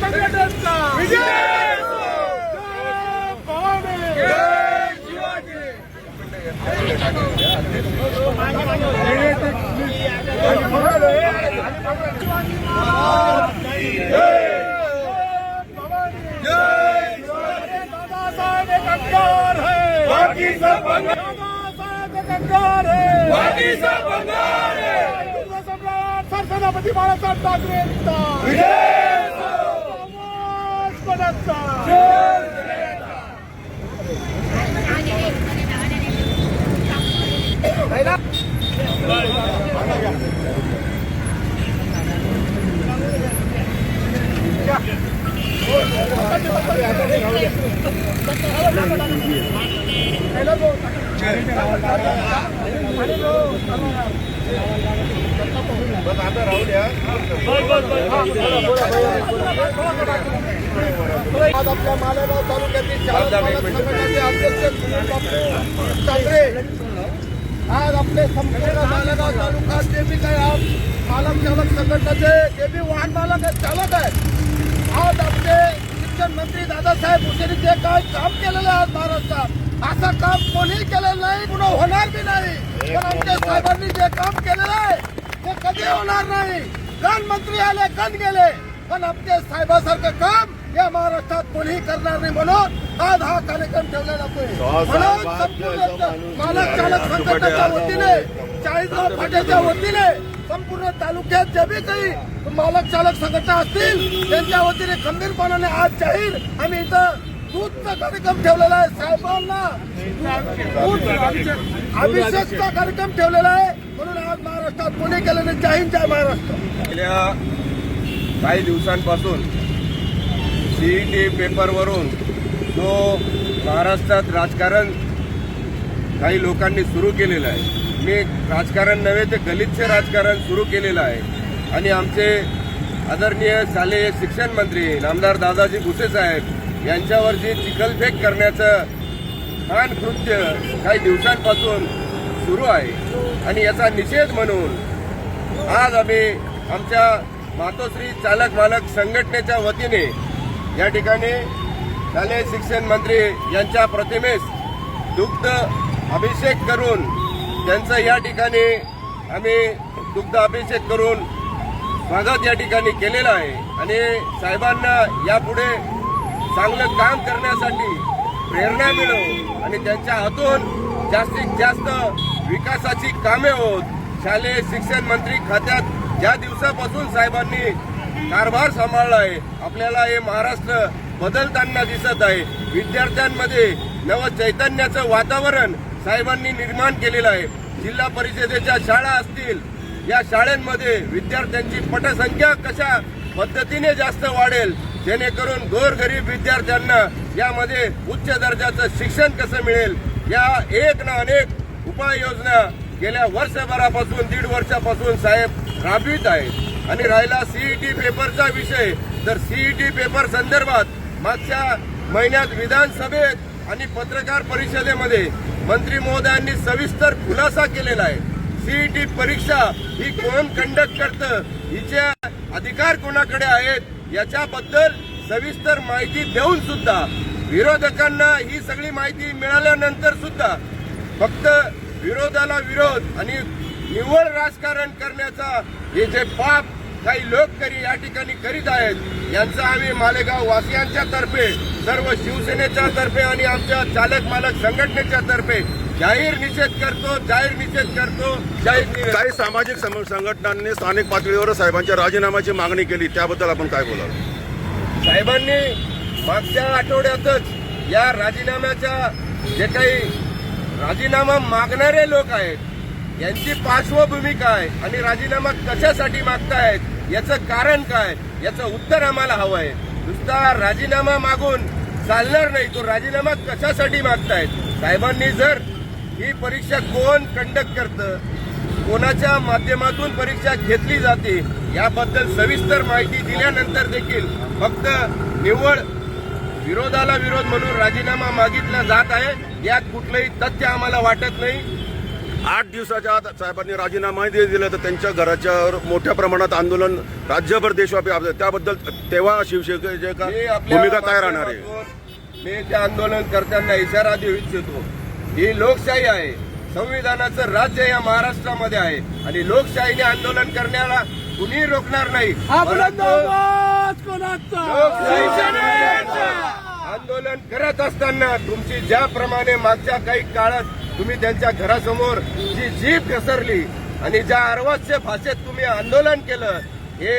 संघटनेचा विजय असो। भवानी जय शिवाजी। दादासाहेब एक अंगार है, बाकी सब दादासाहेब एक अंगार है, बाकी सब अंगार है। सम्राट सरसेनापती बाळासाहेब ठाकरेंचा विजय समाज पदाचा बस आता राहू द्या। आज आपल्या मालेगाव तालुक्यातील संघटनेचे अध्यक्ष सुनील बापू ठाकरे आज आपले संपूर्ण मालेगाव तालुका जे बी काही आज मालक चालक संघटनेचे जे बी वाहन मालक चालक आहेत आज आपले शिक्षण मंत्री दादासाहेब भुसेंनी जे काय काम केलेलं आहे आज महाराष्ट्रात असं काम कोणीही केलेलं नाही, पुन्हा होणार बी नाही। पण आमच्या साहेबांनी जे काम केलेलं आहे ते कधी होणार नाही। गण मंत्री आले गण गेले, पण आमच्या साहेबासारखं काम या महाराष्ट्रात कोणीही करणार नाही। म्हणून आज हा कार्यक्रम ठेवला जातोय। म्हणून संपूर्ण मालक चालक संघटनेच्या वतीने 40गाव फाट्याच्या वतीने संपूर्ण तालुक्यात जे बी काही मालक चालक संघटना असतील त्यांच्या वतीने खंबीरपणाने आज जाहीर आम्ही इथं दूधचा कार्यक्रम ठेवलेला आहे। साहेबांना अभिषेकचा कार्यक्रम ठेवलेला आहे। म्हणून आज महाराष्ट्रात कोणी केलं नाही। जय हिंद जय महाराष्ट्र। गेल्या काही दिवसांपासून सीईटी पेपरवरून जो महाराष्ट्रात राजकारण काही लोकांनी सुरू केलेलं आहे, मी राजकारण नव्हे ते गलिच्छ राजकारण सुरू केलेलं आहे। आणि आमचे आदरणीय शालेय शिक्षण मंत्री नामदार दादाजी भुसे साहेब यांच्यावरची चिखलफेक करण्याचं घाण कृत्य काही दिवसांपासून सुरू आहे। आणि याचा निषेध म्हणून आज आम्ही आमच्या मातोश्री चालक मालक संघटनेच्या वतीने या ठिकाणी शालेय शिक्षण मंत्री यांच्या प्रतिमेस दुग्ध अभिषेक करून त्यांचं या ठिकाणी आम्ही दुग्ध अभिषेक करून स्वागत या ठिकाणी केलेलं आहे। आणि साहेबांना यापुढे चांगलं काम करण्यासाठी प्रेरणा मिळो आणि त्यांच्या हातून जास्तीत जास्त विकासाची कामे होत। शालेय शिक्षण मंत्री खात्यात ज्या दिवसापासून साहेबांनी कारभार सांभाळला आहे आपल्याला हे महाराष्ट्र बदलताना दिसत आहे। विद्यार्थ्यांमध्ये नवचैतन्याचं वातावरण साहेबांनी निर्माण केलेलं आहे। जिल्हा परिषदेच्या शाळा असतील, या शाळांमध्ये विद्यार्थ्यांची पटसंख्या कशा पद्धतीने जास्त वाढेल जेणेकरून गोरगरीब विद्यार्थ्यांना यामध्ये उच्च दर्जाचं शिक्षण कसं मिळेल, या एक ना अनेक उपाययोजना गेल्या वर्षभरापासून 1.5 वर्षापासून साहेब राबवित आहेत। आणि राहिला सीईटी पेपरचा विषय, तर सीईटी पेपर संदर्भात मागच्या महिन्यात विधानसभेत आणि पत्रकार परिषदेमध्ये मंत्री महोदयांनी सविस्तर खुलासा केलेला आहे। सीईटी परीक्षा ही कोण कंडक्ट करतं, हिचे अधिकार कोणाकडे आहेत याच्याबद्दल सविस्तर माहिती देऊन सुद्धा विरोधकांना ही सगळी माहिती मिळाल्यानंतर सुद्धा फक्त विरोधाला विरोध आणि निव्वळ राजकारण करण्याचा हे जे पाप काही लोक या ठिकाणी करीत आहेत यांचा आम्ही मालेगाव वासियांच्या तर्फे, सर्व शिवसेनेच्या तर्फे आणि आमच्या चालक मालक संघटनेच्या तर्फे जाहीर निषेध करतो, जाहीर निषेध करतो, जाहीर निषेध। काही सामाजिक संघटनांनी स्थानिक पातळीवर साहेबांच्या राजीनाम्याची मागणी केली, त्याबद्दल आपण काय बोलाल? साहेबांनी मागच्या आठवड्यातच या राजीनाम्याच्या जे काही राजीनामा मागणारे लोक आहेत यांची पार्श्वभूमी काय आणि राजीनामा कशासाठी मागतायत याचं कारण काय याचं उत्तर आम्हाला हवं आहे। नुसता राजीनामा मागून चालणार नाही, तो राजीनामा कशासाठी मागतायत। साहेबांनी जर ही परीक्षा कोण कंडक्ट करतं, कोणाच्या माध्यमातून परीक्षा घेतली जाते याबद्दल सविस्तर माहिती दिल्यानंतर देखील फक्त निव्वळ विरोधाला विरोध म्हणून राजीनामा मागितला जात आहे, यात कुठलंही तथ्य आम्हाला वाटत नाही। 8 दिवसाच्या आत साहेबांनी राजीनामा दिला तर त्यांच्या घराच्यावर मोठ्या प्रमाणात आंदोलन राज्यभर देशव्यापी त्याबद्दल तेव्हा शिवसेनेची का मी आपल्या भूमिका काय राहणार आहे? माध्यमातून मी त्या आंदोलनकर्त्यांना इशारा देऊ इच्छितो. ही लोकशाही आहे, संविधानाचं राज्य या महाराष्ट्रामध्ये आहे आणि लोकशाहीने आंदोलन करण्याला कुणी रोखणार नाही. आंदोलन करत असताना तुमची ज्याप्रमाणे मागच्या काही काळात तुम्ही त्यांच्या घरासमोर जी जीभ घसरली आणि ज्या अर्वाच्य भाषेत तुम्ही आंदोलन केलं हे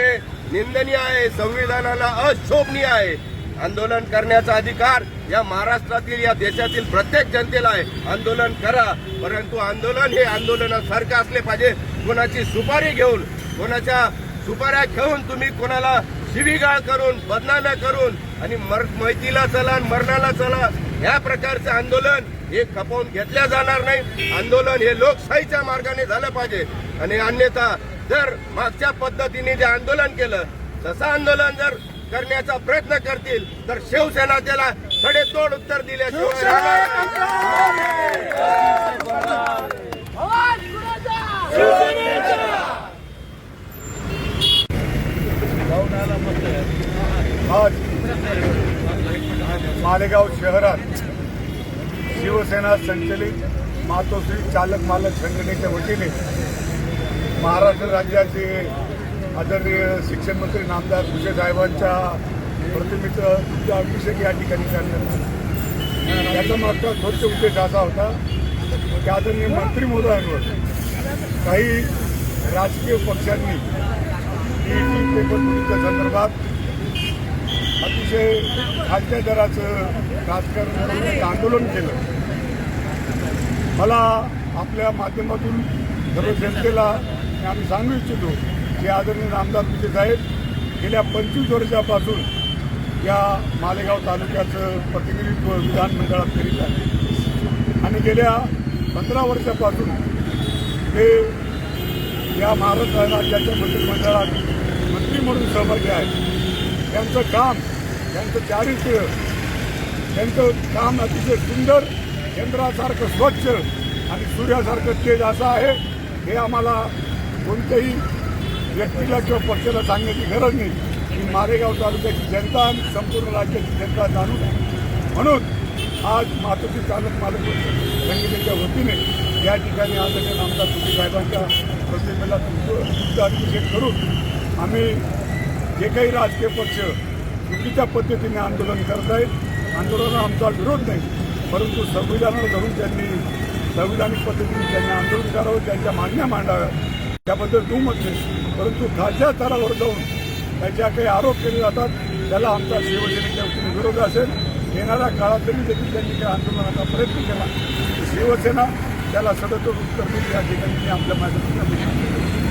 निंदनीय आहे, संविधानाला अशोभनीय आहे. आंदोलन करण्याचा अधिकार या महाराष्ट्रातील या देशातील प्रत्येक जनतेला आहे. आंदोलन करा, परंतु आंदोलन हे आंदोलनासारखं असले पाहिजे. कोणाची सुपारी घेऊन, कोणाच्या सुपाऱ्या घेऊन तुम्ही कोणाला शिवीगाळ करून, बदनाम्या करून आणि मैतीला चला मरणाला चला या प्रकारचे आंदोलन हे खपवून घेतल्या जाणार नाही. आंदोलन हे लोकशाहीच्या मार्गाने झालं पाहिजे आणि अन्यथा जर मागच्या पद्धतीने जे आंदोलन केलं तसं आंदोलन जर करण्याचा प्रयत्न करतील तर शिवसेना त्याला सडेतोड उत्तर दिल्याशिवाय आज मालेगाव शहरात शिवसेना संचलित मातोश्री चालक मालक संघटनेच्या वतीने महाराष्ट्र राज्याचे आदरणीय शिक्षण मंत्री नामदार भुसे साहेबांच्या प्रतिमेचं अभिषेक या ठिकाणी करण्यात आला. याचा मागचा स्वच्छ उद्देश असा होता की आदरणीय मंत्री महोदयांवर काही राजकीय पक्षांनी पेपर फुटीच्या संदर्भात अतिशय खालच्या दराचं राजकारण करून आंदोलन केलं. मला आपल्या माध्यमातून सर्व जनतेला आम्ही सांगू इच्छितो की आदरणीय नामदार भुसे साहेब गेल्या 25 वर्षापासून या मालेगाव तालुक्याचं प्रतिनिधित्व विधानमंडळात करीत आहे आणि गेल्या 15 वर्षापासून ते या महाराष्ट्र राज्याच्या मंत्रिमंडळात मंत्री म्हणून सहभागी आहेत. त्यांचं काम, त्यांचं चारित्र्य, त्यांचं काम अतिशय सुंदर, चंद्रासारखं स्वच्छ आणि सूर्यासारखं तेज असं आहे. हे आम्हाला कोणत्याही व्यक्तीला किंवा पक्षाला सांगण्याची गरज नाही की मालेगाव तालुक्याची जनता आणि संपूर्ण राज्याची जनता जाणून आहे. म्हणून आज मातोश्री चालक मालक संघटनेच्या वतीने या ठिकाणी आदरणीय नामदार भुसे साहेबांच्या प्रतिमेला अभिषेक करून आम्ही जे काही राजकीय पक्ष चुकीच्या पद्धतीने आंदोलन करत आहेत, आंदोलनाला आमचा विरोध नाही, परंतु संविधानाला धरून त्यांनी संविधानिक पद्धतीने त्यांनी आंदोलन करावं, त्यांच्या मागण्या मांडाव्या त्याबद्दल दुमत नाही. परंतु खालच्या स्तरावर जाऊन त्याच्या काही आरोप केले जातात त्याला आमचा शिवसेनेच्या वतीने विरोध असेल. येणाऱ्या काळात तरी देखील त्यांनी काही आंदोलनाचा प्रयत्न केला शिवसेना त्याला सडतोड उत्तर देईल या ठिकाणी आपल्या माध्यमातून